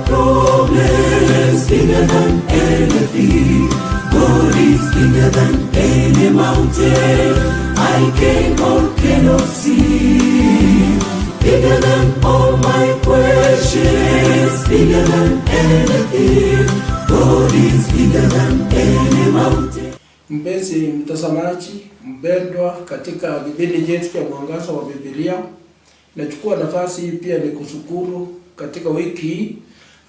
problems bigger than anything. God is bigger than any mountain I can or cannot see. Bigger than all my questions, bigger than anything. God is bigger than any mountain. Mpenzi mtazamaji mpendwa, katika kipindi chetu cha Mwangaza wa Biblia, nachukua nafasi hii pia nikushukuru katika wiki hii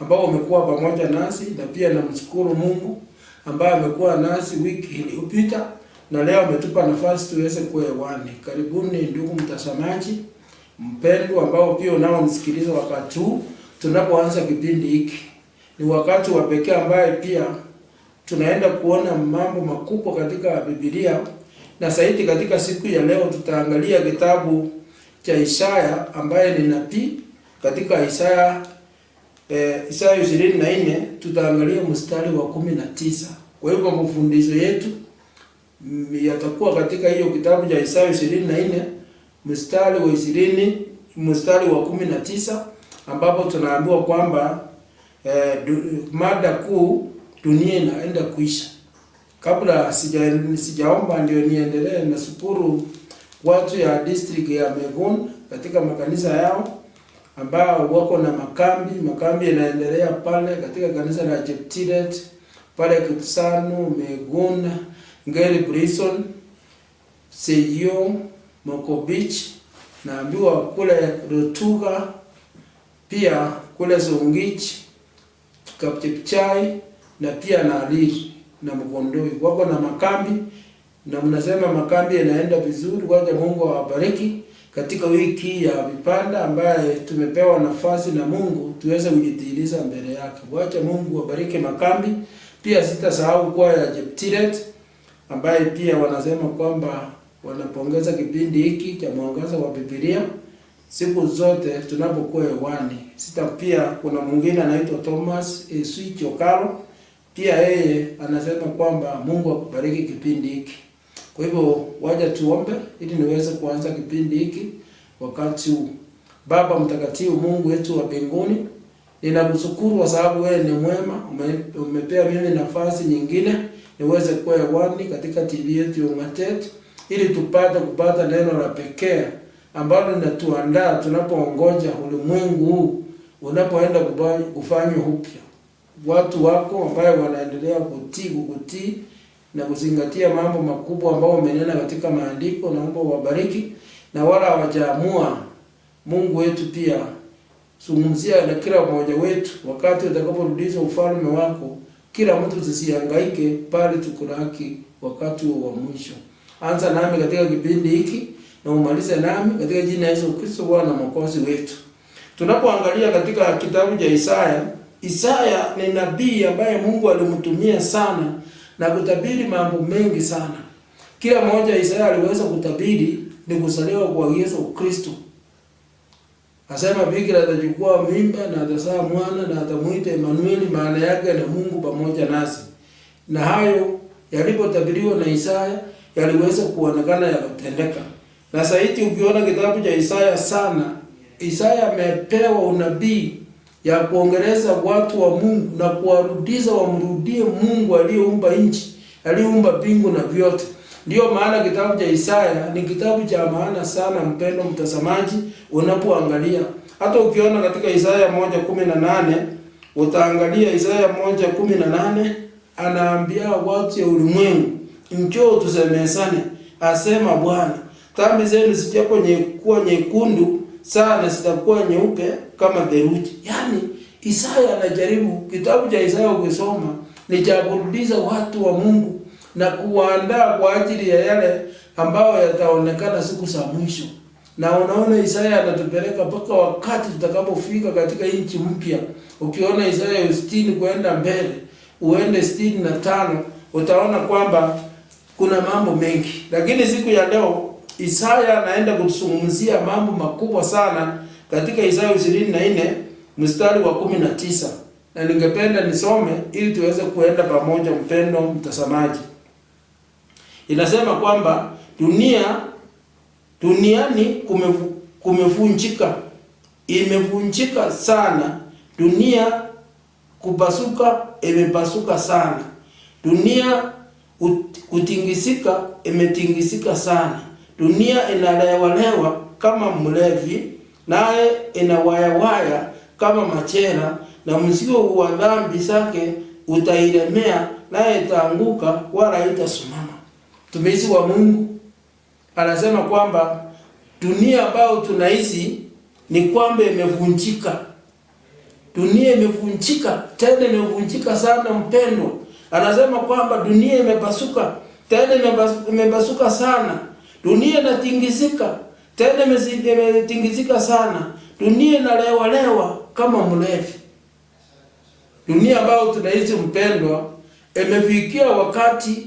ambao umekuwa pamoja nasi, na pia namshukuru Mungu ambaye amekuwa nasi wiki iliyopita na leo ametupa nafasi tuweze kuwa hewani. Karibuni ndugu mtazamaji mpendwa ambao pia unaonisikiliza wakati huu tunapoanza kipindi hiki. Ni wakati wa pekee ambaye pia tunaenda kuona mambo makubwa katika Biblia, na zaidi katika siku ya leo tutaangalia kitabu cha Isaya ambaye ni nabii. Katika Isaya 24 tutaangalia mstari wa 19. Kwa hivyo mafundisho yetu yatakuwa katika hiyo kitabu cha Isaya 24 mstari wa 19, ambapo tunaambiwa kwamba mada kuu, dunia inaenda kuisha. Kabla sijaomba ndio niendelee, na shukuru watu ya district ya Megun katika makanisa yao ambao wako na makambi yanaendelea pale katika kanisa la Cheptiret pale Kipsanu, Megun, Ngeri, Brison, Seyo, Mokobich, naambiwa kule Rotuga, pia kule Songich, Kapchepchai na pia na Aliri na Mkondoi wako na makambi, na mnasema makambi yanaenda vizuri. Wacha Mungu awabariki katika wiki ya vipanda ambaye tumepewa nafasi na Mungu tuweze kujidhihirisha mbele yake. Wacha Mungu awabariki makambi. Pia sitasahau kwa ya Cheptiret ambaye pia wanasema kwamba wanapongeza kipindi hiki cha Mwangaza wa Biblia siku zote tunapokuwa hewani. Pia kuna mwingine anaitwa Thomas Switch Okaro, pia yeye anasema kwamba Mungu akubariki kipindi hiki. Kwa hivyo waje tuombe ili niweze kuanza kipindi hiki wakati huu. Baba mtakatifu, Mungu wetu wa mbinguni, ninakushukuru kwa sababu wewe ni mwema. Umepea mimi nafasi nyingine niweze kuwa hewani katika TV yetu ya Ung'atet ili kupata neno la pekee ambalo linatuandaa tunapoongoja ulimwengu huu unapoenda kufanywa upya. Watu wako ambao wanaendelea kukutii na kuzingatia mambo makubwa ambao umenena katika maandiko, naomba wabariki, na wala hawajaamua Mungu wetu pia zungumzia na kila mmoja wetu wakati utakaporudisha ufalme wako. Kila mtu tusihangaike, bali tukuraki wakati wa mwisho. Anza nami katika kipindi hiki na umalize nami katika jina la Yesu Kristo Bwana Mwokozi wetu. Tunapoangalia katika kitabu cha Isaya ni nabii ambaye Mungu alimtumia sana na kutabiri mambo mengi sana. Kila mmoja Isaya aliweza kutabiri ni kuzaliwa kwa Yesu Kristo. Asema bikira atachukua mimba na atazaa mwana na atamuita Emmanuel, maana yake ni Mungu pamoja nasi. Na hayo yalipotabiriwa na Isaya yaliweza kuonekana yakatendeka. Na zaidi ukiona kitabu cha Isaya sana, Isaya amepewa unabii ya kuongeleza watu wa Mungu na kuwarudisha wamrudie Mungu aliyeumba nchi, aliyeumba mbingu na vyote. Ndio maana kitabu cha Isaya ni kitabu cha maana sana, mpendo mtazamaji, unapoangalia. Hata ukiona katika Isaya 1:18, utaangalia Isaya 1:18 anaambia watu ya ulimwengu, njoo tusemezane, asema Bwana, dhambi zenu zijapokuwa nyekundu sana zitakuwa nyeupe kama theluji. Yaani Isaya anajaribu, kitabu cha Isaya ukisoma ni cha kurudisha watu wa Mungu na kuwaandaa kwa ajili ya yale ambao yataonekana siku za mwisho. Na unaona Isaya anatupeleka mpaka wakati tutakapofika katika nchi mpya. Ukiona Isaya 60 kwenda mbele, uende 65, utaona kwamba kuna mambo mengi. Lakini siku ya leo Isaya anaenda kuzungumzia mambo makubwa sana katika Isaya 24 mstari wa 19. Na ningependa nisome ili tuweze kuenda pamoja, mpendo mtazamaji. Inasema kwamba duniani kumevunjika, imevunjika sana dunia kupasuka, imepasuka sana. Dunia kutingisika, imetingisika sana. Dunia inalewalewa kama mlevi, naye inawayawaya kama machela, na mzigo wa dhambi zake utailemea, naye itaanguka wala itasimama. Mtumishi wa Mungu anasema kwamba dunia ambayo tunaishi ni kwamba imevunjika. Dunia imevunjika, tena imevunjika sana mpendo. Anasema kwamba dunia imepasuka, tena imepasuka sana. Dunia inatingizika, tena imetingizika sana. Dunia inalewalewa kama mlevi. Dunia ambayo tunaishi mpendwa, imefikia wakati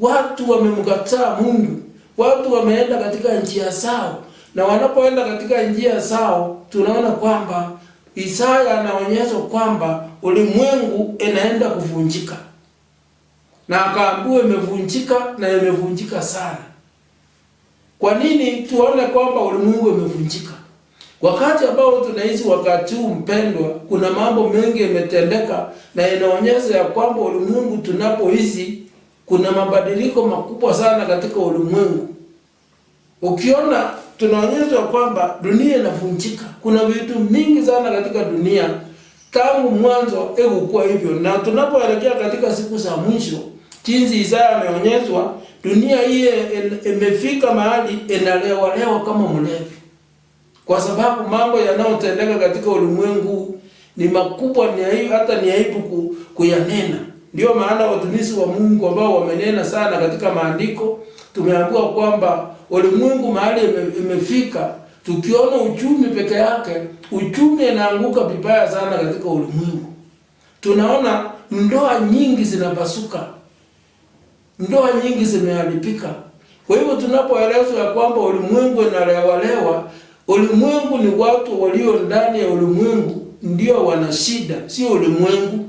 watu wamemkataa Mungu. Watu wameenda katika njia zao, na wanapoenda katika njia zao, tunaona kwamba Isaya anaonyesha kwamba ulimwengu inaenda kuvunjika. Na akaambiwa imevunjika na imevunjika sana. Kwa nini tuone kwamba ulimwengu imevunjika? Wakati ambao tunaishi wakati huu mpendwa, kuna mambo mengi yametendeka na inaonyesha ya kwamba ulimwengu tunapoishi kuna mabadiliko makubwa sana katika ulimwengu. Ukiona tunaonyesha kwamba dunia inavunjika. Kuna vitu mingi sana katika dunia tangu mwanzo ilikuwa hivyo, na tunapoelekea katika siku za mwisho, jinsi Isaya ameonyeshwa, dunia hii imefika mahali inalewalewa kama mlevi. Kwa sababu mambo yanayotendeka katika ulimwengu ni makubwa, ni aibu kuyanena. Ndio maana watumishi wa Mungu ambao wamenena sana katika maandiko, tumeambiwa kwamba ulimwengu mahali imefika, tukiona uchumi peke yake, uchumi inaanguka vibaya sana katika ulimwengu. Tunaona ndoa nyingi zinapasuka, ndoa nyingi zimeharibika. Kwa hivyo tunapoelezwa ya kwamba ulimwengu inalewalewa, ulimwengu ni watu walio ndani ya ulimwengu ndio wana shida, sio ulimwengu.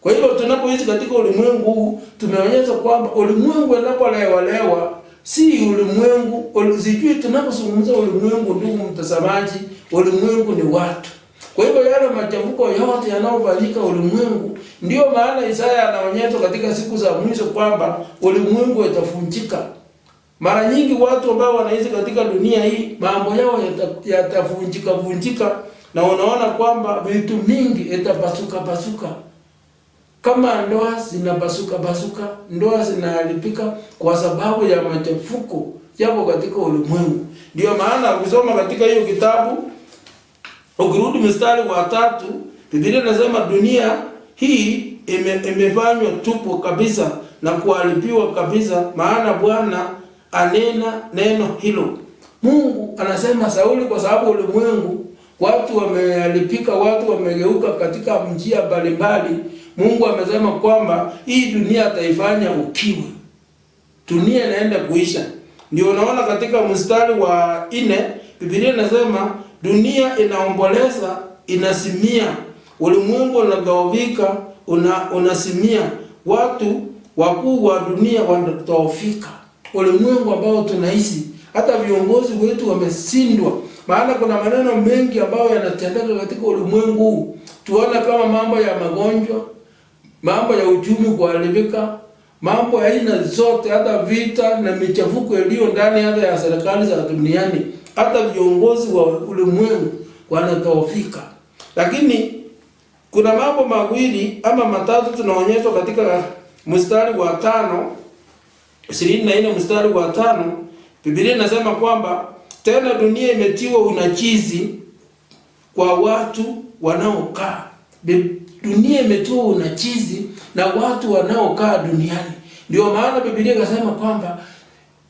Kwa hivyo tunapoishi katika ulimwengu huu, tumeonyesha kwamba ulimwengu unapolewalewa si ulimwengu. Sijui tunapozungumza ulimwengu, ndugu mtazamaji, ulimwengu ni watu. Kwa hivyo yale machafuko yote yanayofanyika ulimwengu, ndio maana Isaya anaonyesha katika siku za mwisho kwamba ulimwengu utavunjika. Mara nyingi watu ambao wanaishi katika dunia hii, mambo yao yatavunjika, na unaona kwamba vitu mingi itapasuka. Kama ndoa zinapasuka, ndoa zinaharibika kwa sababu ya machafuko yako katika ulimwengu. Ndio maana ukisoma katika hiyo kitabu, ukirudi mstari wa 3, Biblia inasema dunia hii imefanywa tupu kabisa na kuharibiwa kabisa, maana Bwana anena neno hilo. Mungu anasema Sauli, kwa sababu ulimwengu watu wameharibika, watu wamegeuka katika njia mbalimbali. Mungu amesema kwamba hii dunia ataifanya ukiwa. Dunia inaenda kuisha. Ndio unaona katika mstari wa 4, Biblia inasema dunia inaomboleza, inasimia. Ulimwengu unadhoofika, unasimia. Watu wakuu wa dunia wanadhoofika. Ulimwengu ambao tunaishi, hata viongozi wetu wameshindwa. Maana kuna maneno mengi ambayo yanatendeka katika ulimwengu. Tuona kama mambo ya magonjwa, mambo ya uchumi kuharibika, mambo ya aina zote, hata vita na michafuko iliyo ndani hata ya serikali za duniani. Hata viongozi wa ulimwengu wanadhoofika. Lakini kuna mambo mawili ama matatu tunaonyeshwa katika mstari wa 5, 24 mstari wa 5. Biblia inasema kwamba tena dunia imetiwa unajisi kwa watu wanaokaa. Dunia imetiwa unajisi na watu wanaokaa duniani. Ndio maana Biblia inasema kwamba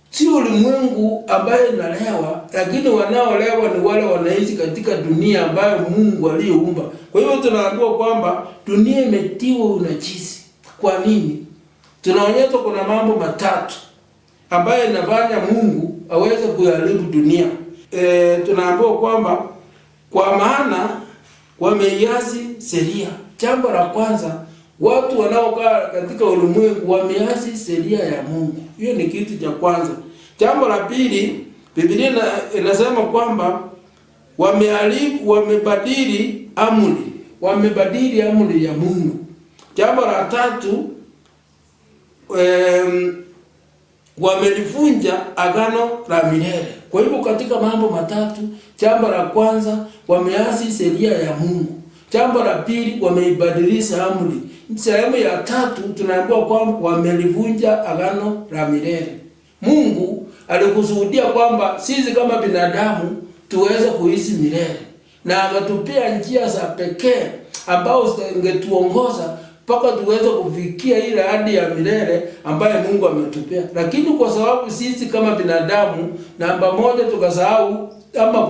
si ulimwengu ambaye unalewa, lakini wanaolewa ni wale wanaishi katika dunia ambayo Mungu aliyeumba. Kwa hivyo tunaambiwa kwamba dunia imetiwa unajisi. Kwa nini? Tunaonyeshwa kuna mambo matatu ambayo inafanya Mungu aweze kuharibu dunia. Tunaambiwa kwamba kwa maana wameiasi sheria. Jambo la kwanza, watu wanaokaa katika ulimwengu wameasi sheria ya Mungu. Hiyo ni kitu cha kwanza. Jambo la pili, Biblia inasema kwamba wamebadili amri. wamebadili amri ya Mungu. Jambo la tatu, wamelivunja agano la milele. Kwa hivyo katika mambo matatu, jambo la kwanza wameasi sheria ya Mungu. Jambo la pili wameibadilisha amri. Sehemu ya tatu tunaambiwa kwamba wamelivunja agano la milele. Mungu alikusudia kwamba sisi kama binadamu tuweze kuishi milele, na akatupia njia za pekee ambao zingetuongoza mpaka tuweze kufikia ile ahadi ya milele ambayo Mungu ametupea. Lakini kwa sababu sisi kama binadamu, namba moja, tukasahau ama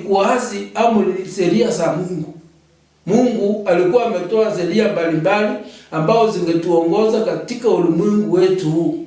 kuasi amri sheria za Mungu. Mungu alikuwa ametoa sheria mbalimbali ambao zingetuongoza katika ulimwengu wetu huu.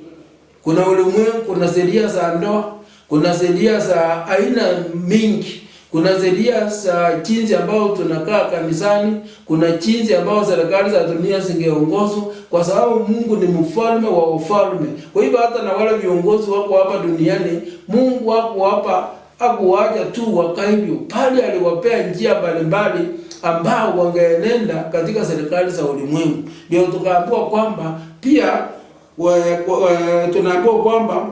Kuna ulimwengu, kuna sheria za ndoa, kuna sheria za aina mingi, kuna sheria za jinsi ambao tunakaa kanisani, kuna jinsi ambao serikali za dunia zingeongozwa, kwa sababu Mungu ni mfalme wa ufalme. Kwa hivyo hata na wale viongozi wako hapa duniani, Mungu wako hapa hakuwacha tu wakaivyo, pale aliwapea njia mbalimbali ambao wangeenenda katika serikali za ulimwengu. Ndio tukaambiwa kwamba pia tunaambiwa kwamba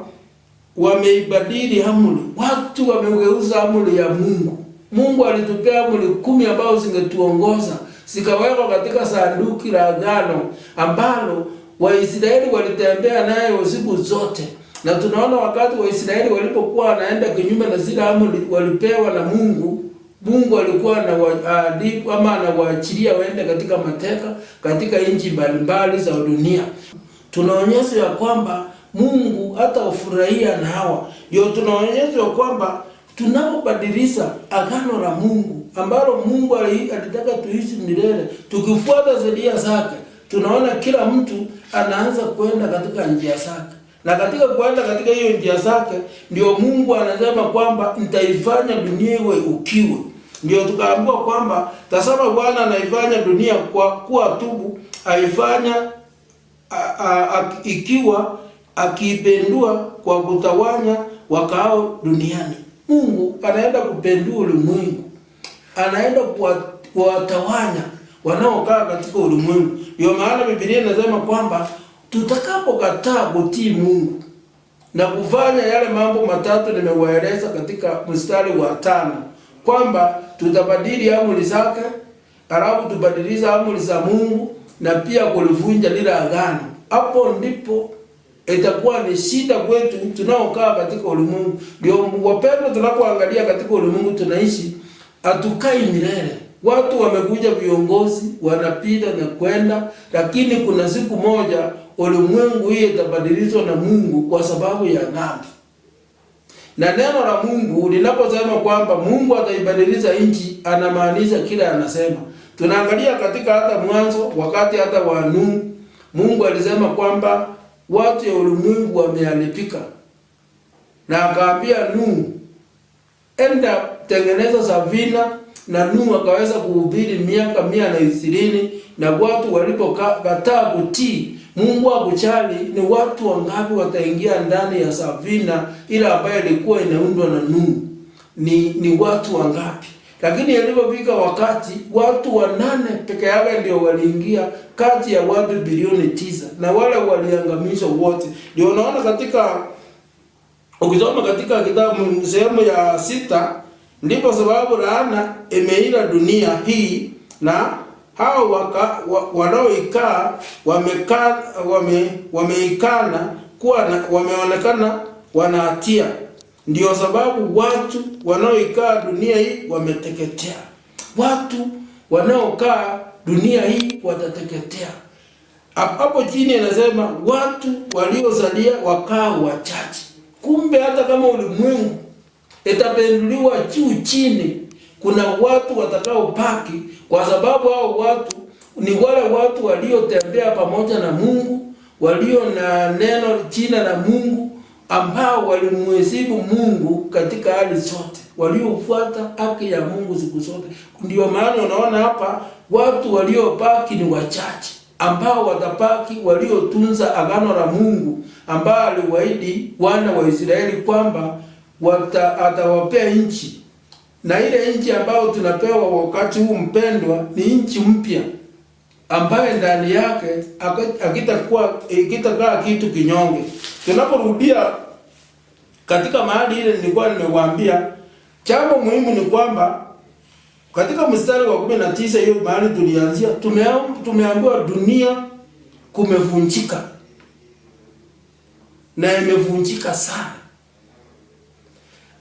wameibadili amri. Watu wamegeuza amri ya Mungu. Mungu alitupea amri 10 ambazo zingetuongoza, zikawekwa katika sanduku la agano ambalo Waisraeli walitembea nayo siku zote. Na tunaona wakati Waisraeli walipokuwa wanaenda kinyume na zile amri walipewa na Mungu, Mungu alikuwa anawaadhibu ama anawaachilia waende katika mateka katika nchi mbalimbali za dunia. Tunaonyesha ya kwamba Mungu hata ufurahia na hawa. Ndio tunaonyesha kwamba tunapobadilisha agano la Mungu ambalo Mungu alitaka tuishi milele, tukifuata sheria zake, tunaona kila mtu anaanza kwenda katika njia zake. Na katika kwenda katika hiyo njia zake, ndio Mungu anasema kwamba nitaifanya dunia iwe ukiwa. Ndio tukaambiwa kwamba tazama, Bwana anaifanya dunia kwa kuwa tubu, aifanya ikiwa, akipendua kwa kutawanya wakao duniani. Mungu anaenda kupendua ulimwengu, anaenda kuwatawanya wanaokaa katika ulimwengu. Ndio maana Biblia inasema kwamba tutakapokataa kutii Mungu na kufanya yale mambo matatu nimewaeleza katika mstari wa 5, kwamba tutabadili amri zake, alafu tubadilisha amri za Mungu na pia kulivunja lile agano. Hapo ndipo itakuwa ni shida kwetu tunaokaa katika ulimwengu. Ndio wapendwa, tunapoangalia katika ulimwengu tunaishi, hatukai milele. Watu wamekuja, viongozi wanapita na kwenda, lakini kuna siku moja ulimwengu hii itabadilishwa na Mungu kwa sababu ya dhambi. Na neno la Mungu linaposema kwamba Mungu ataibadilisha nchi, anamaanisha kila anasema. Tunaangalia katika hata Mwanzo, wakati hata wa Nuhu, Mungu alisema kwamba watu ya ulimwengu wameharibika, na akaambia Nuhu, enda tengeneza safina, na Nuhu akaweza kuhubiri miaka 120, na watu walipokataa kutii Mungu akujali ni watu wangapi wataingia ndani ya safina ile ambayo ilikuwa inaundwa na Nuhu. Ni watu wangapi? Lakini ilipofika wakati, watu 8 peke yake ndio waliingia kati ya watu bilioni 9, na wale waliangamizwa wote. Ndio unaona katika, ukisoma katika kitabu sehemu ya 6, ndipo sababu laana imeila dunia hii, na hao wanaoikaa wameikana kuwa wameonekana wana hatia. Ndio sababu watu wanaoikaa dunia hii wameteketea. Watu wanaokaa dunia hii watateketea. Hapo chini anasema watu waliozalia wakao wachache. Kumbe hata kama ulimwengu itapenduliwa juu chini, kuna watu watakao paki, kwa sababu hao watu ni wale watu waliotembea pamoja na Mungu, walio na neno jina la Mungu, ambao walimheshimu Mungu katika hali zote, waliofuata haki ya Mungu siku zote. Ndio maana unaona hapa watu waliopaki ni wachache, ambao watapaki, waliotunza agano la Mungu ambao aliwaahidi wana wa Israeli kwamba atawapea nchi na ile nchi ambayo tunapewa wakati huu mpendwa, ni nchi mpya ambaye ndani yake akitakaa kitu kinyonge. Tunaporudia katika mahali ile nilikuwa nimewaambia, jambo muhimu ni kwamba katika mstari wa 19 hiyo mahali tulianzia, tumeambiwa dunia kumevunjika na imevunjika sana.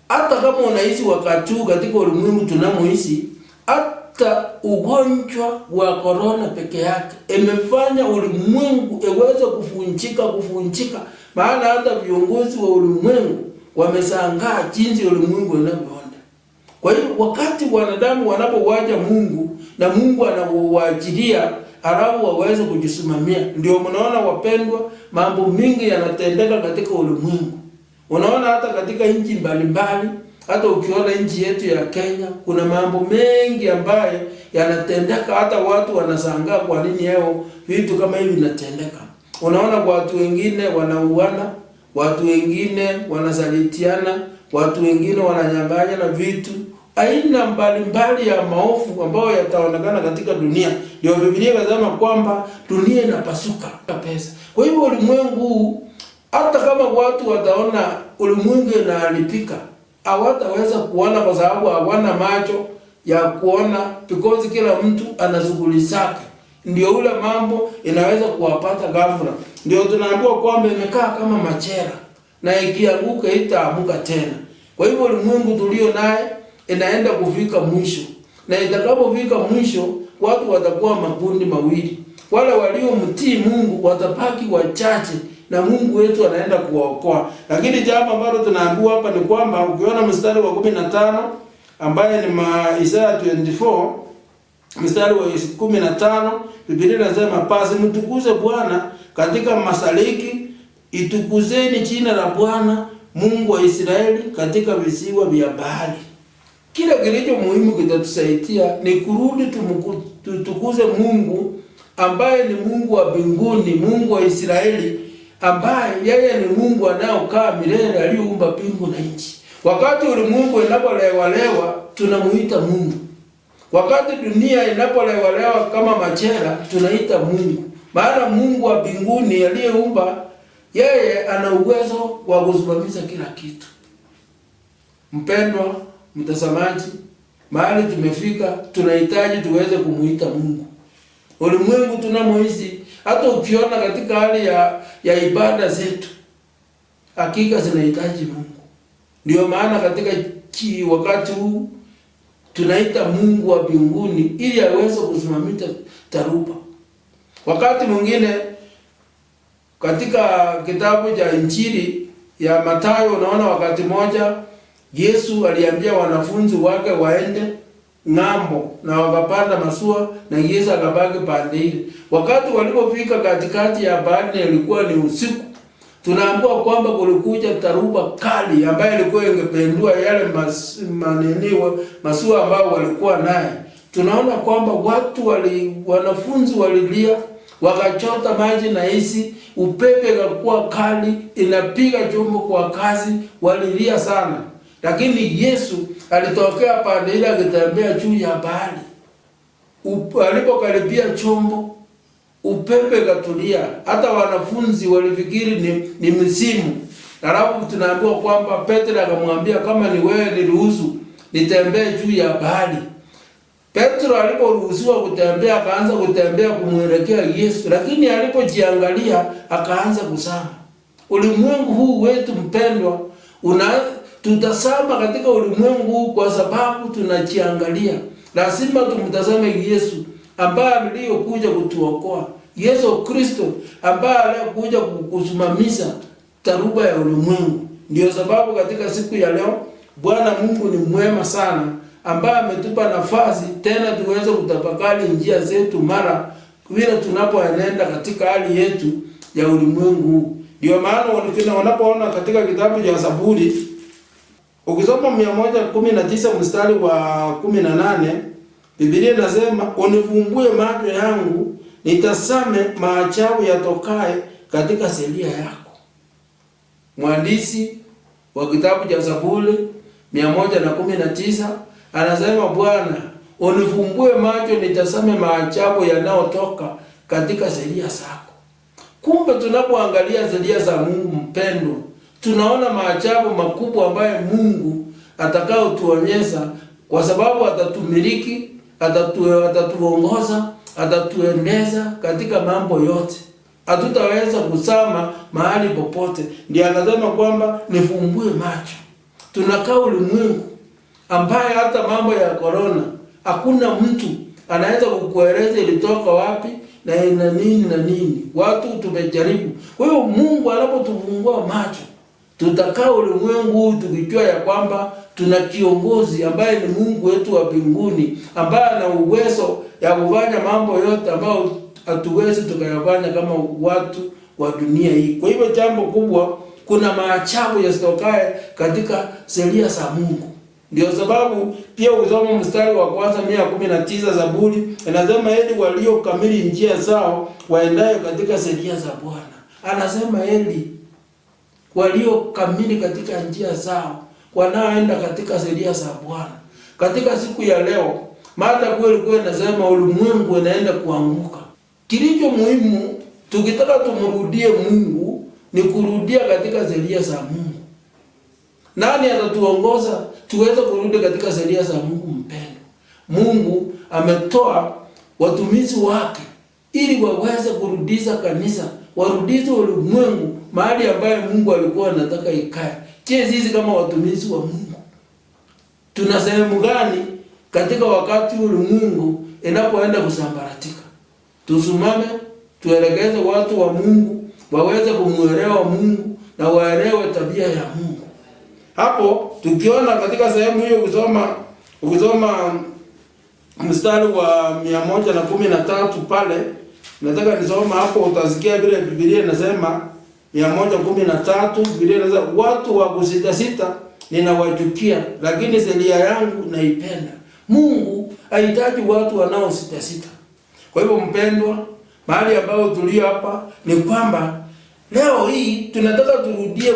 Hata kama unaishi wakati huu katika ulimwengu tunamoishi, hata ugonjwa wa corona peke yake imefanya ulimwengu iweze kuvunjika. Maana hata viongozi wa ulimwengu wameshangaa jinsi ulimwengu unavyoenda. Kwa hiyo wakati wanadamu wanapowaja Mungu na Mungu anawaachilia alafu waweze kujisimamia, ndio mnaona wapendwa, mambo mingi yanatendeka katika ulimwengu. Unaona hata katika nchi mbalimbali, hata ukiona nchi yetu ya Kenya, kuna mambo mengi ambayo yanatendeka, hata watu wanashangaa kwa nini leo vitu kama hivi vinatendeka. Unaona watu wengine wanauana, watu wengine wanasalitiana, watu wengine wananyang'anya na vitu. Aina mbalimbali ya maovu ambayo yataonekana katika dunia. Ndio Biblia inasema kwamba dunia inapasuka pesa. Kwa hivyo ulimwengu, hata kama watu wataona ulimwengu inaharibika, hawataweza kuona kwa sababu hawana macho ya kuona, because kila mtu ana shughuli zake. Ndio ule mambo inaweza kuwapata ghafla. Ndio tunaambiwa kwamba imekaa kama machela na ikianguka itaamuka tena. Kwa hivyo ulimwengu tulio naye inaenda kufika mwisho. Na itakapofika mwisho, watu watakuwa makundi mawili. Wale waliomtii Mungu watabaki wachache na Mungu wetu anaenda kuwaokoa. Lakini jambo ambalo tunaambiwa hapa ni kwamba ukiona mstari wa 15 ambaye ni Isaya 24 mstari wa 15, Biblia inasema basi mtukuze Bwana katika mashariki, itukuzeni jina la Bwana Mungu wa Israeli katika visiwa vya bahari. Kila kilicho muhimu kitatusaidia ni kurudi tutukuze Mungu ambaye ni Mungu wa mbinguni, Mungu wa Israeli, ambaye yeye ni Mungu anayekaa milele, aliyeumba mbingu na nchi. Wakati ulimwengu inapolewalewa tunamuita Mungu. Wakati dunia inapolewalewa kama machela tunaita Mungu. Maana Mungu wa mbinguni aliyeumba, yeye ana uwezo wa kusimamisha kila kitu. Mpendwa mtazamaji, mahali tumefika tunahitaji tuweze kumuita Mungu. Ulimwengu tunamoishi, hata ukiona katika hali ya ibada zetu, hakika zinahitaji Mungu. Ndio maana katika wakati huu tunaita Mungu wa mbinguni ili aweze kusimamisha taruba. Wakati mwingine katika kitabu cha Injili ya Mathayo unaona wakati moja Yesu aliambia wanafunzi wake waende ng'ambo na wakapanda mashua na Yesu akabaki pande ile. Wakati walipofika katikati ya bahari ilikuwa ni usiku. Tunaambiwa kwamba kulikuja taruba kali ambayo ilikuwa ingependua yale mashua ambao walikuwa naye. Tunaona kwamba wanafunzi walilia, wakachota maji na hisi, upepe ukakuwa kali, inapiga chombo kwa kasi, walilia sana. Lakini Yesu alitokea pande ile akitembea juu ya bahari. Alipokaribia chombo, upepe katulia. Hata wanafunzi walifikiri ni msimu. Alafu tunaambiwa kwamba Petro akamwambia, kama ni wewe niruhusu nitembee juu ya bahari. Petro aliporuhusiwa kutembea akaanza kutembea kumwelekea Yesu, lakini alipojiangalia akaanza kuzama. Ulimwengu huu wetu mpendwa, tutasama katika ulimwengu huu kwa sababu tunajiangalia. Lazima tumtazame Yesu ambaye aliyokuja kutuokoa. Yesu Kristo ambaye alikuja kusimamisha taruba ya ulimwengu. Ndio sababu katika siku ya leo Bwana Mungu ni mwema sana, ambaye ametupa nafasi tena tuweze kutafakari njia zetu mara vile tunapoenenda katika hali yetu ya ulimwengu huu. Ndio maana wanapoona katika kitabu cha Zaburi ukisoma 119 mstari wa 18, Biblia inasema unifungue macho yangu nitazame maajabu yatokaye katika sheria yako. Mwandishi wa kitabu cha Zaburi 119 anasema Bwana, unifumbue macho nitazame maajabu yanayotoka katika sheria zako. Kumbe tunapoangalia sheria za Mungu mpendwa, tunaona maajabu makubwa ambayo Mungu atakao tuonyesha, kwa sababu atatumiliki, atatuongoza, atatuendeza katika mambo yote. Hatutaweza kusama mahali popote. Ndiye anasema kwamba nifumbue macho. Tunakaa ulimwengu ambaye hata mambo ya corona hakuna mtu anaweza kukueleza ilitoka wapi na ina nini na nini. Watu tumejaribu. Kwa hiyo Mungu anapotufungua macho, tutakaa ulimwengu tukijua ya kwamba tuna kiongozi ambaye ni Mungu wetu wa mbinguni, ambaye ana uwezo ya kufanya mambo yote ambayo hatuwezi tukayafanya kama watu wa dunia hii. Kwa hivyo jambo kubwa, kuna maajabu yasitokaye katika sheria za Mungu. Ndio sababu pia ukisoma mstari wa kwanza 119 Zaburi inasema heri walio kamili njia zao waendayo katika sheria za Bwana. Anasema heri walio kamili katika njia zao wanaoenda katika sheria za Bwana. Katika siku ya leo, mada kweli inasema ulimwengu unaenda kuanguka. Kilicho muhimu tukitaka tumrudie Mungu ni kurudia katika sheria za Mungu. Nani atatuongoza tuweze kurudi katika sheria za Mungu mpendo? Mungu ametoa watumishi wake ili waweze kurudisha kanisa, warudishe ulimwengu mahali ambaye Mungu alikuwa anataka ikae. Je, sisi kama watumishi wa Mungu tuna sehemu gani katika wakati ulimwengu inapoenda kusambaratika? Tusimame, tuelekeze watu wa Mungu waweze kumuelewa Mungu na waelewe tabia ya Mungu. Hapo tukiona katika sehemu hiyo ukisoma mstari wa 113 pale, nataka nisoma hapo, utasikia vile Biblia inasema 113, Biblia inasema watu wa kusita ninawachukia, lakini sheria yangu naipenda. Mungu hahitaji watu wanaosita. Kwa hivyo mpendwa, mahali ambao tulio hapa ni kwamba leo hii tunataka turudie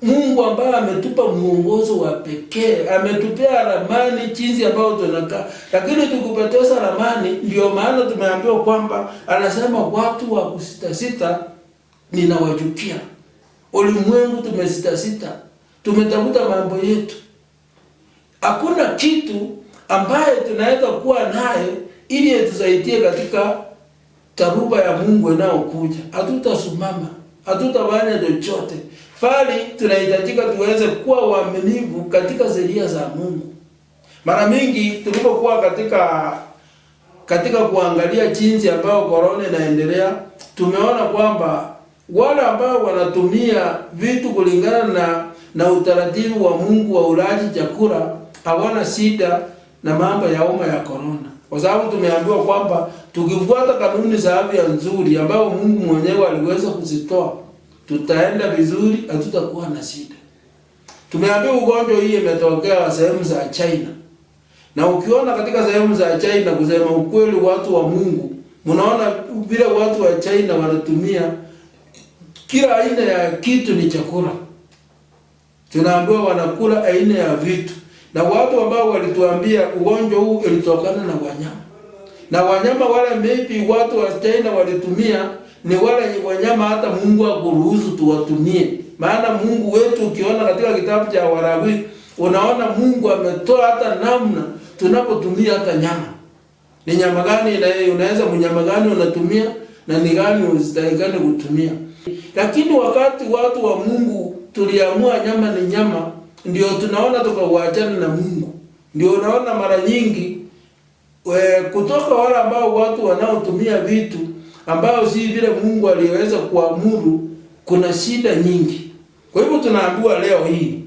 Mungu ambaye ametupa muongozo wa pekee, ametupea ramani jinsi ambayo tunakaa. Lakini tukupoteza ramani, ndio maana tumeambiwa kwamba anasema watu wa kusita ninawachukia. Ulimwengu tumesita, tumetafuta mambo yetu. Hakuna kitu ambaye tunaweza kuwa naye ili tusaidie katika taruba ya Mungu inayokuja. Hatutasimama, hatutafanya chochote. Bali tunahitajika tuweze kuwa waaminifu katika sheria za Mungu. Mara mingi tulipokuwa katika kuangalia jinsi ambayo corona inaendelea, tumeona kwamba wale ambao wanatumia vitu kulingana na utaratibu wa Mungu wa ulaji chakula hawana shida na mambo ya homa ya corona. Kwa sababu tumeambiwa kwamba tukifuata kanuni za afya nzuri ambayo Mungu mwenyewe aliweza kuzitoa, tutaenda vizuri, hatutakuwa na shida. Tumeambiwa ugonjwa hii imetokea sehemu za China. Na ukiona katika sehemu za China, kusema ukweli, watu wa Mungu, mnaona vile watu wa China wanatumia kila aina ya kitu ni chakula. Tunaambiwa wanakula aina ya vitu. Na watu ambao walituambia ugonjwa huu ilitokana na wanyama. Na wanyama wale maybe watu wa China walitumia ni wale wanyama hata Mungu hakuruhusu tuwatumie. Maana Mungu wetu ukiona katika kitabu cha Walawi, unaona Mungu ametoa hata namna tunapotumia hata nyama. Ni nyama gani unaweza mnyama gani unatumia na ni gani usitahikane kutumia. Lakini wakati watu wa Mungu tuliamua nyama ni nyama, ndio tunaona tukauachana na Mungu. Ndio unaona mara nyingi kutoka wale ambao watu wanaotumia vitu ambao si vile Mungu aliweza kuamuru, kuna shida nyingi. Kwa hivyo tunaambiwa leo hii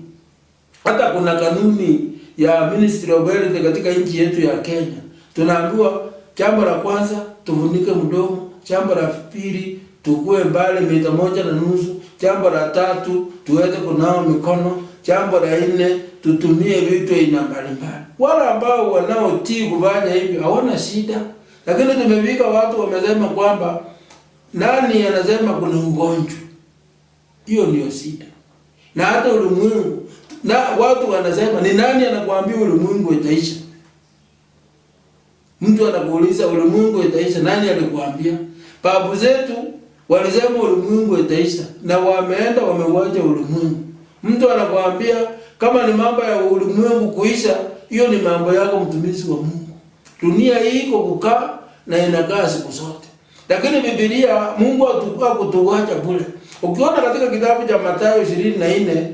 hata kuna kanuni ya Ministry of Health katika nchi yetu ya Kenya. Tunaambiwa jambo la kwanza tufunike mdomo, jambo la pili tukue mbali mita 1.5, jambo la tatu tuweze kunawa mikono, jambo la 4 tutumie vitu aina mbalimbali. Wale ambao wanaotii kufanya hivi hawana shida. Lakini tumefika watu wamesema kwamba nani anasema kuna ugonjwa. Hiyo ndio shida. na hata ulimwengu. Na watu wanasema ni nani anakuambia ulimwengu itaisha? Mtu anakuuliza ulimwengu itaisha, nani alikuambia? Babu zetu walisema ulimwengu itaisha na wameenda wameuacha ulimwengu. Mtu anakuambia kama ni mambo ya ulimwengu kuisha, hiyo ni mambo yako, mtumishi wa Mungu. Dunia hii iko kukaa na inakaa siku zote. Lakini Biblia, Mungu hakutuacha bure. Ukiona katika kitabu cha Mathayo 24,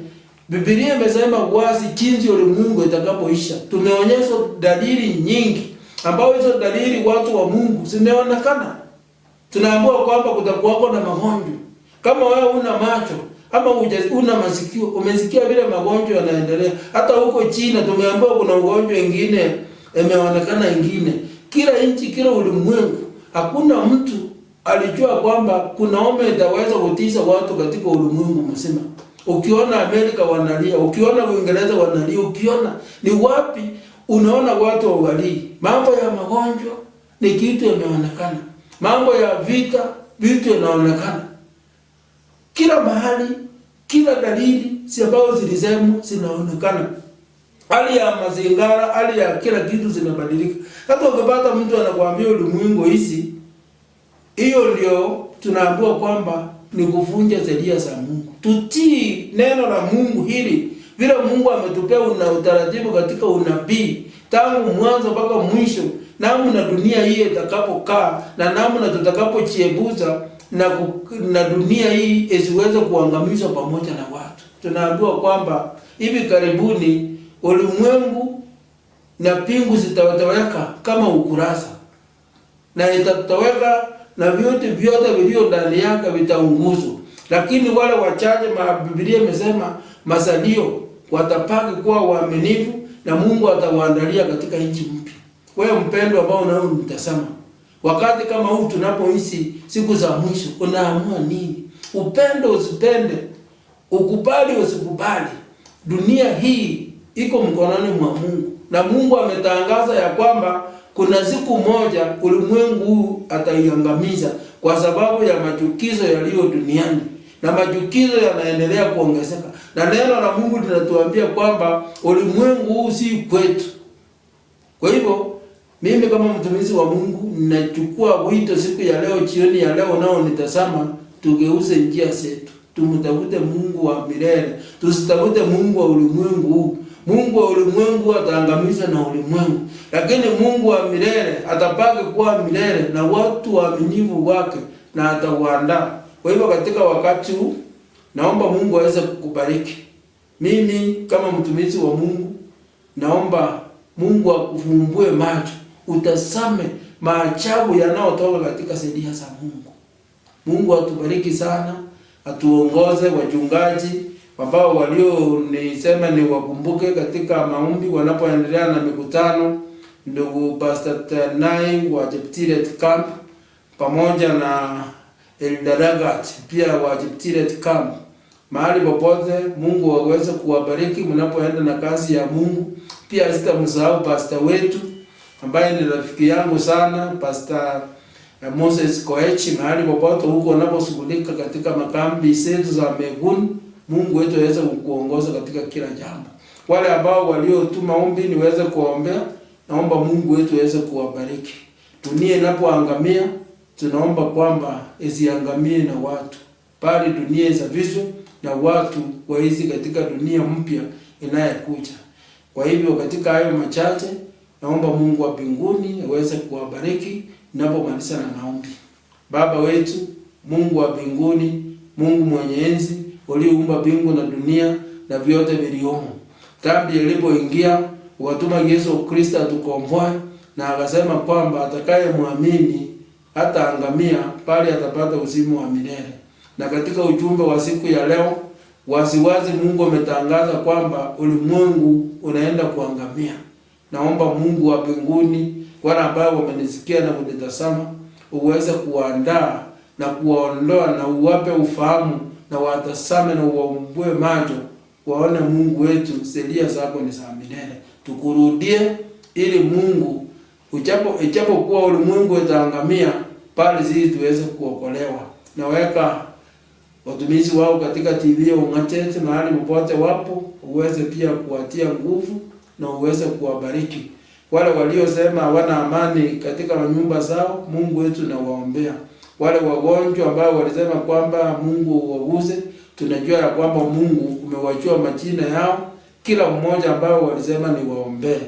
Biblia imesema wazi jinsi ulimwengu itakapoisha. Tumeonyeshwa dalili nyingi ambao hizo dalili watu wa Mungu zimeonekana. Tunaambiwa kwamba kutakuwa na magonjwa. Kama wewe una macho ama una masikio, umesikia vile magonjwa yanaendelea. Hata huko China tumeambiwa kuna ugonjwa mwingine imeonekana ingine. Kila nchi, kila ulimwengu, hakuna mtu alijua kwamba kuna homa itaweza kutisha watu katika ulimwengu mzima. Ukiona Amerika wanalia, ukiona Uingereza wanalia, ukiona ni wapi unaona watu walii. Mambo ya magonjwa ni kitu yameonekana. Mambo ya vita, vitu yanaonekana. Kila mahali, kila dalili ambazo zilisemwa zinaonekana. Hali ya mazingira, hali ya kila kitu zinabadilika. Hata ukipata mtu anakuambia ulimwengu hizi, hiyo ndio tunaambiwa kwamba ni kuvunja sheria za Mungu. Tutii neno la Mungu hili vile Mungu ametupea una utaratibu katika unabii tangu mwanzo mpaka mwisho, namna dunia hii itakapokaa na namna tutakapochiebuza na dunia hii isiweze kuangamizwa pamoja na watu. Tunaambiwa kwamba hivi karibuni ulimwengu na pingu zitatoweka kama ukurasa, na itatoweka na vyote vilivyo ndani yake vitaunguzwa. Lakini wale wachache, Biblia imesema masalio watapaki kuwa waaminifu na Mungu atawaandalia katika nchi mpya. Wewe mpendwa ambao unaonitazama, wakati kama huu tunapoishi siku za mwisho, unaamua nini? Upende usipende, ukubali usikubali, dunia hii iko mkononi mwa Mungu. Na Mungu ametangaza ya kwamba kuna siku moja ulimwengu huu ataiangamiza kwa sababu ya machukizo yaliyo duniani. Na machukizo yanaendelea kuongezeka. Na neno la Mungu linatuambia kwamba ulimwengu huu si kwetu. Kwa hivyo, mimi kama mtumishi wa Mungu ninachukua wito siku ya leo, jioni ya leo nao nitazama, tugeuze njia zetu. Tumtafute Mungu wa milele. Tusitafute Mungu wa ulimwengu huu. Mungu wa ulimwengu ataangamiza na ulimwengu. Lakini Mungu wa milele atabaki kuwa milele na watu waaminifu wake na atawaandaa. Kwa hivyo katika wakati huu naomba Mungu aweze kukubariki. Mimi kama mtumishi wa Mungu naomba Mungu akufumbue macho, utazame maajabu yanayotoka katika sheria za Mungu. Mungu atubariki sana, atuongoze wachungaji ambao walionisema ni wakumbuke katika maombi wanapoendelea na mikutano, ndugu Pastor Tanai wa Jeptiret Camp pamoja na Eldaragat pia wa Jeptiret Camp. Mahali popote Mungu aweze kuwabariki mnapoenda na kazi ya Mungu. Pia sitamsahau pastor wetu ambaye ni rafiki yangu sana, Pastor Moses Koechi, mahali popote huko unaposhughulika katika makambi zetu za Meguni. Mungu wetu aweze kukuongoza katika kila jambo. Wale ambao waliotuma ombi niweze kuombea, naomba Mungu wetu aweze kuwabariki. Dunia inapoangamia, tunaomba kwamba isiangamie na watu, bali dunia isafishwe na watu waishi katika dunia mpya inayokuja. Kwa hivyo katika hayo machache, naomba Mungu wa mbinguni aweze kuwabariki ninapomaliza na maombi. Baba wetu, Mungu wa mbinguni, Mungu mwenye enzi, uliumba mbingu na dunia na vyote vilivyomo. Dhambi ilipoingia, ukatuma Yesu Kristo atukomboe, na akasema kwamba atakayemwamini hataangamia bali atapata uzima wa milele. Na katika ujumbe wa siku ya leo, waziwazi Mungu ametangaza kwamba ulimwengu unaenda kuangamia. Naomba Mungu wa mbinguni, wale ambao wamenisikia na kunitazama, uweze kuandaa na kuwaondoa na uwape ufahamu na watazame na uwaumbue macho, waone Mungu wetu sheria zako ni za milele. Tukurudie ili Mungu ijapo kuwa ulimwengu utaangamia, bali sisi tuweze kuokolewa. Naweka watumishi wao katika TV Ong'atete, mahali popote wapo, uweze pia kuwatia nguvu na uweze kuwabariki. Wale waliosema hawana amani katika nyumba zao, Mungu wetu na waombea. Wale wagonjwa ambao walisema kwamba Mungu waguze, tunajua ya kwamba Mungu umewajua majina yao, kila mmoja ambao walisema ni waombee.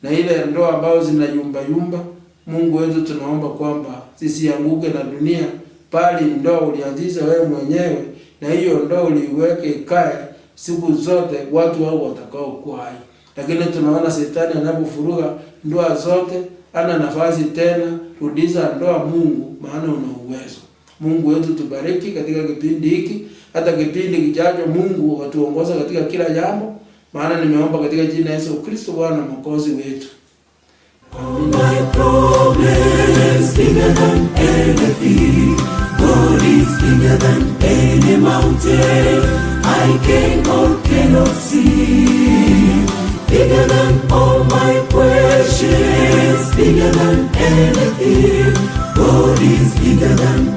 Na ile ndoa ambao zinayumba yumba, Mungu wetu tunaomba kwamba zisianguke na dunia, bali ndoa ulianzisha wewe mwenyewe, na hiyo ndoa uliweke ikae siku zote, watu wao watakao kuwa hai. Lakini tunaona shetani anapofuruga ndoa zote, ana nafasi tena. Rudisha ndoa Mungu, maana una uwezo. Mungu wetu tubariki katika kipindi hiki, hata kipindi kijacho Mungu atuongoza katika kila jambo, maana nimeomba katika jina Yesu Kristo Bwana na Mwokozi wetu. My problem is bigger than anything. God is bigger than any mountain I can or cannot see. Bigger than all my questions, bigger than anything. God is bigger than